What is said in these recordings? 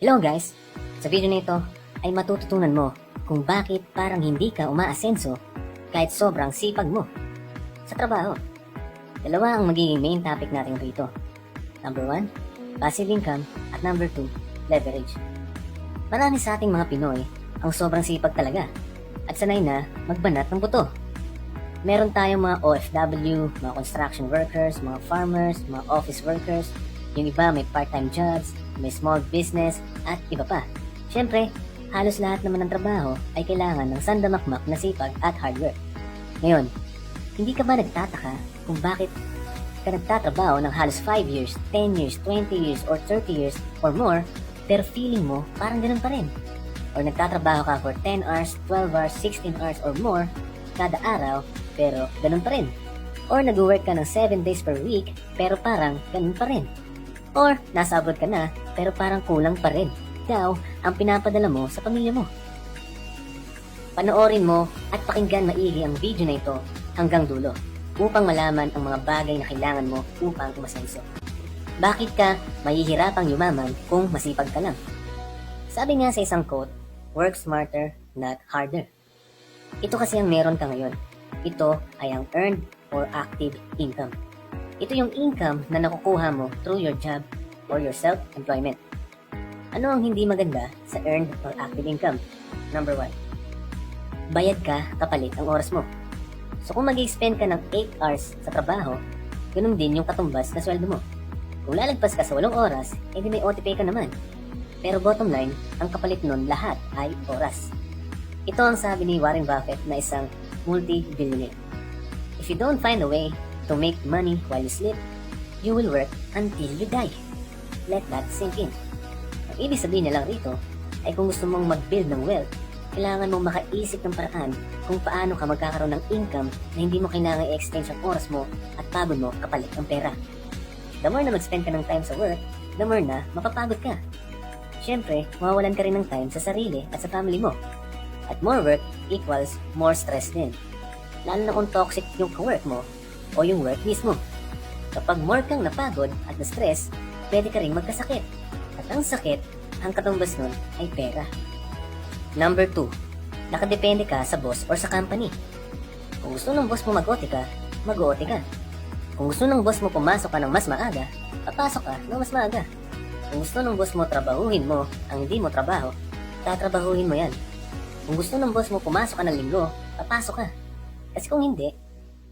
Hello guys! Sa video na ito ay matututunan mo kung bakit parang hindi ka umaasenso kahit sobrang sipag mo sa trabaho. Dalawa ang magiging main topic natin rito. Number 1, passive income at number 2, leverage. Marami sa ating mga Pinoy ang sobrang sipag talaga at sanay na magbanat ng buto. Meron tayong mga OFW, mga construction workers, mga farmers, mga office workers, yung iba may part-time jobs, may small business, at iba pa. Siyempre, halos lahat naman ng trabaho ay kailangan ng sandamakmak na sipag at hard work. Ngayon, hindi ka ba nagtataka kung bakit ka nagtatrabaho ng halos 5 years, 10 years, 20 years, or 30 years, or more, pero feeling mo parang ganun pa rin? Or nagtatrabaho ka for 10 hours, 12 hours, 16 hours, or more kada araw, pero ganun pa rin? Or nag-work ka ng 7 days per week, pero parang ganun pa rin? Or nasa abroad ka na, pero parang kulang pa rin daw ang pinapadala mo sa pamilya mo. Panoorin mo at pakinggan maigi ang video na ito hanggang dulo upang malaman ang mga bagay na kailangan mo upang umasenso. Bakit ka mahihirapang yumaman kung masipag ka lang? Sabi nga sa isang quote, work smarter, not harder. Ito kasi ang meron ka ngayon. Ito ay ang earned or active income. Ito yung income na nakukuha mo through your job or your self-employment. Ano ang hindi maganda sa earned or active income? Number 1, bayad ka kapalit ang oras mo. So kung mag-spend ka ng 8 hours sa trabaho, ganun din yung katumbas na sweldo mo. Kung lalagpas ka sa 8 oras, edi may OT pay ka naman. Pero bottom line, ang kapalit nun lahat ay oras. Ito ang sabi ni Warren Buffett na isang multi-billionaire. If you don't find a way to make money while you sleep, you will work until you die. Let that sink in. Ang ibig sabihin niya lang rito ay kung gusto mong mag-build ng wealth, kailangan mong makaisip ng paraan kung paano ka magkakaroon ng income na hindi mo kailangan i-exchange ang oras mo at pagod mo kapalit ng pera. The more na mag-spend ka ng time sa work, the more na mapapagod ka. Siyempre, mawawalan ka rin ng time sa sarili at sa family mo. At more work equals more stress din. Lalo na kung toxic yung work mo o yung work mismo. Kapag more kang napagod at na-stress, pwede ka rin magkasakit. At ang sakit, ang katumbas nun ay pera. Number 2, nakadepende ka sa boss or sa company. Kung gusto ng boss mo mag-OT ka, mag-OT ka. Kung gusto ng boss mo pumasok ka ng mas maaga, papasok ka ng mas maaga. Kung gusto ng boss mo trabahuhin mo ang hindi mo trabaho, tatrabahuhin mo yan. Kung gusto ng boss mo pumasok ka ng linggo, papasok ka. Kasi kung hindi,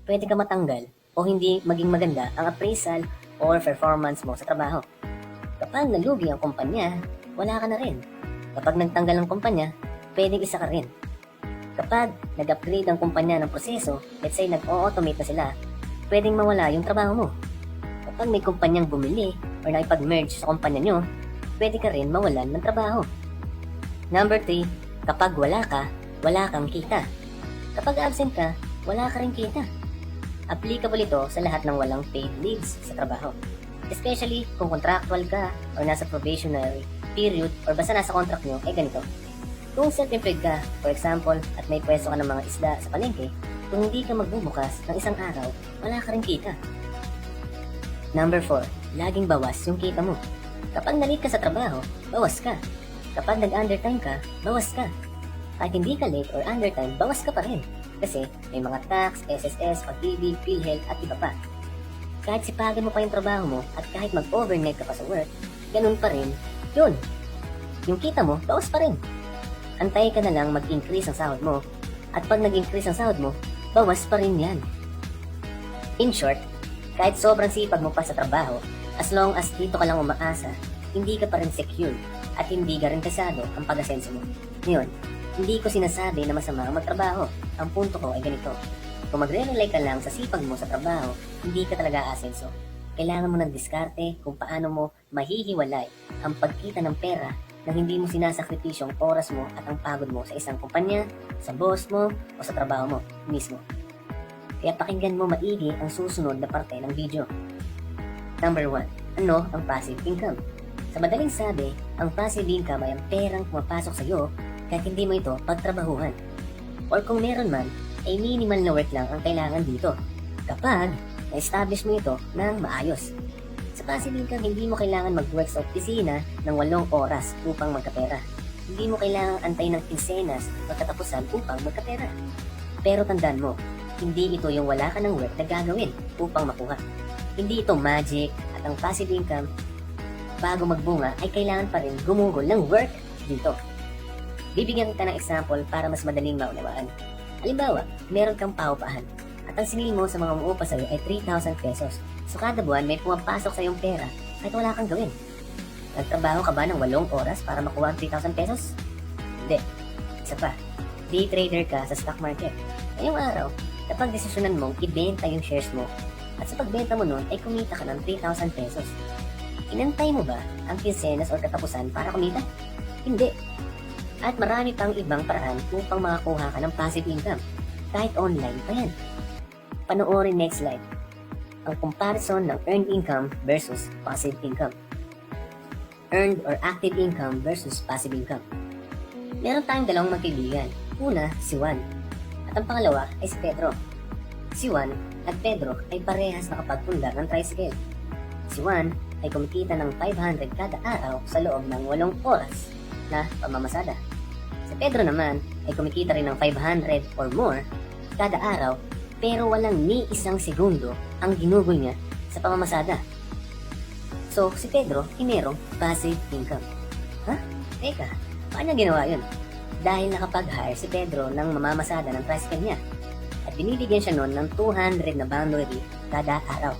pwede ka matanggal o hindi maging maganda ang appraisal or performance mo sa trabaho. Kapag nalugi ang kumpanya, wala ka na rin. Kapag nagtanggal ang kumpanya, pwedeng isa ka rin. Kapag nag-upgrade ang kumpanya ng proseso, let's say nag-automate na sila, pwedeng mawala yung trabaho mo. Kapag may kumpanyang bumili or nakipag-merge sa kumpanya nyo, pwede ka rin mawalan ng trabaho. Number 3, kapag wala kang kita. Kapag absent ka, wala ka rin kita. Applicable ito sa lahat ng walang paid leaves sa trabaho. Especially kung contractual ka or nasa probationary period or basta nasa contract nyo ay ganito. Kung self-employed ka, for example, at may pwesto ka ng mga isda sa palengke, kung hindi ka magbubukas ng isang araw, wala ka rin kita. Number 4, laging bawas yung kita mo. Kapag na-late ka sa trabaho, bawas ka. Kapag nag-undertime ka, bawas ka. Kahit hindi ka late or undertime, bawas ka pa rin. Kasi may mga tax, SSS, pag-ibig, PhilHealth at iba pa. Kahit sipagan mo pa yung trabaho mo at kahit mag-overnight ka pa sa work, ganun pa rin, yun. Yung kita mo, bawas pa rin. Antay ka na lang mag-increase ang sahod mo at pag nag-increase ang sahod mo, bawas pa rin yan. In short, kahit sobrang sipag mo pa sa trabaho, as long as dito ka lang umaasa, hindi ka pa rin secure at hindi garantisado ang pag-asenso mo. Ngayon, hindi ko sinasabi na masama ang magtrabaho. Ang punto ko ay ganito. Kung magre-rely ka lang sa sipag mo sa trabaho, hindi ka talaga asenso. Kailangan mo ng diskarte kung paano mo mahihiwalay ang pagkita ng pera na hindi mo sinasakripisyo ang oras mo at ang pagod mo sa isang kumpanya, sa boss mo, o sa trabaho mo mismo. Kaya pakinggan mo maigi ang susunod na parte ng video. Number 1, ano ang passive income? Sa madaling sabi, ang passive income ay ang perang pumapasok sa iyo kahit hindi mo ito pagtrabahuhan. Or kung meron man, ay minimal na work lang ang kailangan dito. Kapag na-establish mo ito ng maayos. Sa passive income, hindi mo kailangan mag-work sa opisina ng 8 oras upang magkapera. Hindi mo kailangang antay ng kinsenas o katapusan upang magkapera. Pero tandaan mo, hindi ito yung wala ka ng work na gagawin upang makuha. Hindi ito magic at ang passive income bago magbunga ay kailangan pa rin gumugol ng work dito. Bibigyan kita ng example para mas madaling maunawaan. Halimbawa, meron kang paupahan at ang sinili mo sa mga umuupa sa'yo ay 3,000 pesos. So kada buwan may pumapasok sa iyong pera kahit wala kang gawin. Nagtrabaho ka ba ng 8 oras para makuha ang 3,000 pesos? Hindi. Isa pa, day trader ka sa stock market. Ngayong araw, kapag desisyonan mong ibenta yung shares mo at sa pagbenta mo nun ay kumita ka ng 3,000 pesos. Inantay mo ba ang kinsenas o katapusan para kumita? Hindi. At marami pang ibang paraan upang makakuha ka ng passive income. Kahit online pa yan. Panoorin next slide. Ang comparison ng earned income versus passive income. Earned or active income versus passive income. Meron tayong dalawang magkaibigan. Una, si Juan. At ang pangalawa ay si Pedro. Si Juan at Pedro ay parehas nakapagpundar ng tricycle. Si Juan ay kumikita ng 500 kada araw sa loob ng 8 oras na pamamasada. Si Pedro naman ay kumikita rin ng 500 or more kada araw pero walang ni isang segundo ang ginugol niya sa pamamasada. So, si Pedro ay merong passive income. Ha? Teka, paano ginawa yun? Dahil nakapag-hire si Pedro ng mamamasada ng tricycle niya at binibigyan siya noon ng 200 na boundary kada araw.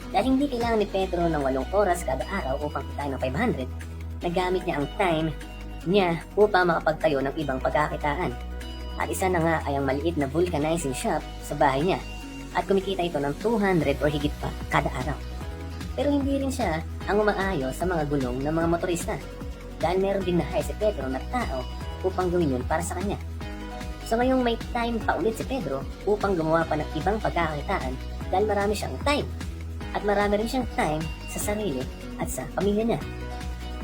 Dahil hindi kailangan ni Pedro ng 8 oras kada araw upang kitain ng 500, nagamit niya ang time niya upang makapagtayo ng ibang pagkakitaan. At isa na nga ay ang maliit na vulcanizing shop sa bahay niya at kumikita ito ng 200 or higit pa kada araw. Pero hindi rin siya ang umaayos sa mga gulong ng mga motorista dahil meron din na-hire si Pedro na tao upang gawin yun para sa kanya. So ngayong may time pa ulit si Pedro upang gumawa pa ng ibang pagkakakitaan dahil marami siyang time at marami rin siyang time sa sarili at sa pamilya niya.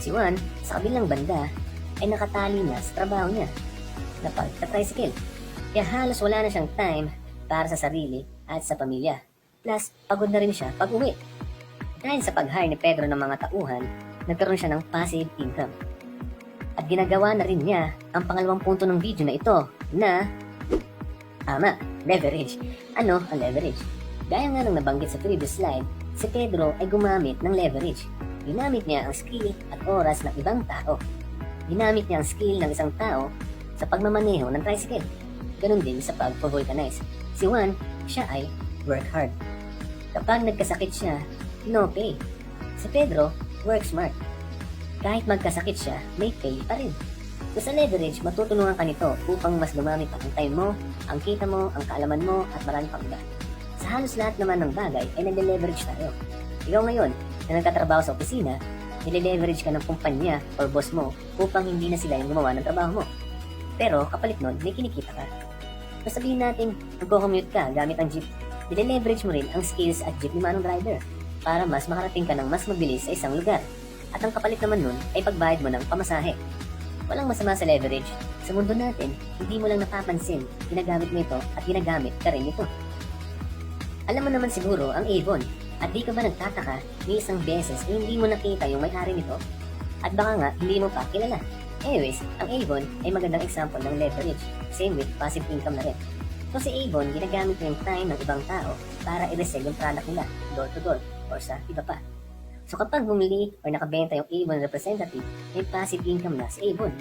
Si Juan, sa kabilang banda, ay nakatali na sa trabaho niya na pagka-tricycle. Kaya halos wala na siyang time para sa sarili at sa pamilya. Plus, pagod na rin siya pag-uwi. Dahil sa pag-hire ni Pedro ng mga tauhan, nagkaroon siya ng passive income. At ginagawa na rin niya ang pangalawang punto ng video na ito na leverage. Ano ang leverage? Gaya nga nang nabanggit sa previous slide, si Pedro ay gumamit ng leverage. Ginamit niya ang skill at oras ng ibang tao. Ginamit niya ang skill ng isang tao sa pagmamaneho ng tricycle. Ganon din sa pag-vulcanize. Si Juan, siya ay work hard. Kapag nagkasakit siya, no pay. Si Pedro, work smart. Kahit magkasakit siya, may pay pa rin. So sa leverage, matutulungan ka nito upang mas lumamit pa ang time mo, ang kita mo, ang kaalaman mo, at marami pang iba. Sa halos lahat naman ng bagay ay nag-leverage tayo. Ikaw ngayon, na nagtatrabaho sa opisina, nile-leverage ka ng kumpanya or boss mo upang hindi na sila yung gumawa ng trabaho mo. Pero kapalit nun, may kinikita ka. So sabihin natin, nagko-commute ka gamit ang jeep, nile-leverage mo rin ang skills at jeep ni manong driver para mas makarating ka ng mas mabilis sa isang lugar. At ang kapalit naman nun ay pagbayad mo ng pamasahe. Walang masama sa leverage. Sa mundo natin, hindi mo lang napapansin, ginagamit mo ito at ginagamit ka rin ito. Alam mo naman siguro ang Avon at di ka ba nagtataka ni isang beses na hindi mo nakita yung may-ari nito? At baka nga hindi mo pa kilala. Anyways, ang Avon ay magandang example ng leverage. Same with passive income na rin. So si Avon, ginagamit mo yung time ng ibang tao para i-resell yung product nila door to door or sa iba pa. So kapag bumili or nakabenta yung Avon representative, may passive income na si Avon.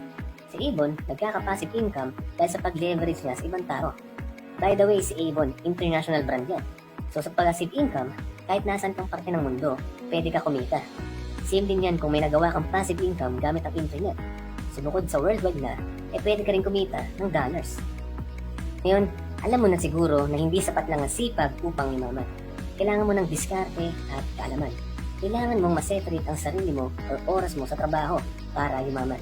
Si Avon, nagkaka-passive income dahil sa pag-leverage niya sa ibang tao. By the way, si Avon, international brand yan. So sa passive income, kahit nasan kang parte ng mundo, pwede ka kumita. Same din yan kung may nagawa kang passive income gamit ang internet. So bukod sa worldwide na, pwede ka rin kumita ng dollars. Ngayon, alam mo na siguro na hindi sapat lang ang sipag upang yumaman. Kailangan mo ng diskarte at kaalaman. Kailangan mong maseparate ang sarili mo o oras mo sa trabaho para yumaman.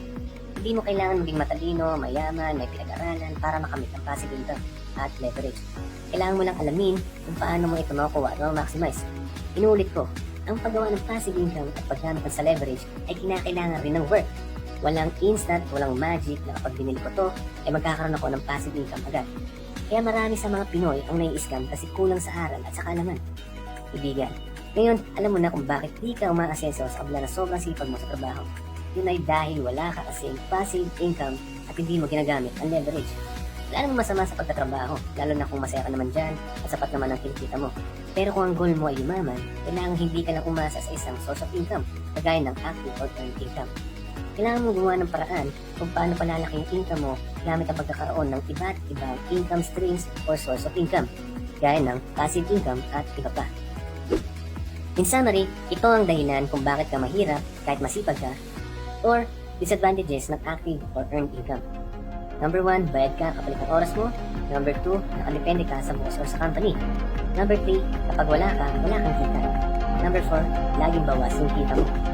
Hindi mo kailangan maging matalino, mayaman, may pinag-aralan para makamit ang passive income at leverage. Kailangan mo lang alamin kung paano mo ito makukuha at ma-maximize. Inuulit ko, ang paggawa ng passive income at paggamit ng sa leverage ay kinakailangan rin ng work. Walang instant, walang magic na kapag binili ko to, ay magkakaroon ako ng passive income agad. Kaya marami sa mga Pinoy ang nai-scam kasi kulang sa aral at sa kaalaman. Ibigan, ngayon alam mo na kung bakit di ka umaasenso sa kabila na sobrang sipag mo sa trabaho. Yun ay dahil wala ka kasing passive income at hindi mo ginagamit ang leverage. Wala namang masama sa pagtatrabaho, lalo na kung masaya ka naman dyan at sapat naman ang kinikita mo. Pero kung ang goal mo ay yumaman, kailangan hindi ka lang umasa sa isang source of income, kagaya ng active or earned income. Kailangan mo gumawa ng paraan kung paano palalaki yung income mo gamit ang pagkakaroon ng iba't ibang income streams or source of income, gaya ng passive income at iba pa. In summary, ito ang dahilan kung bakit ka mahirap kahit masipag ka or disadvantages ng active or earned income. Number 1, bayad ka kapalit ng oras mo. Number 2, nakadepende ka sa boss or sa company. Number 3, kapag wala ka, wala kang kita. Number 4, laging bawas yung kita mo.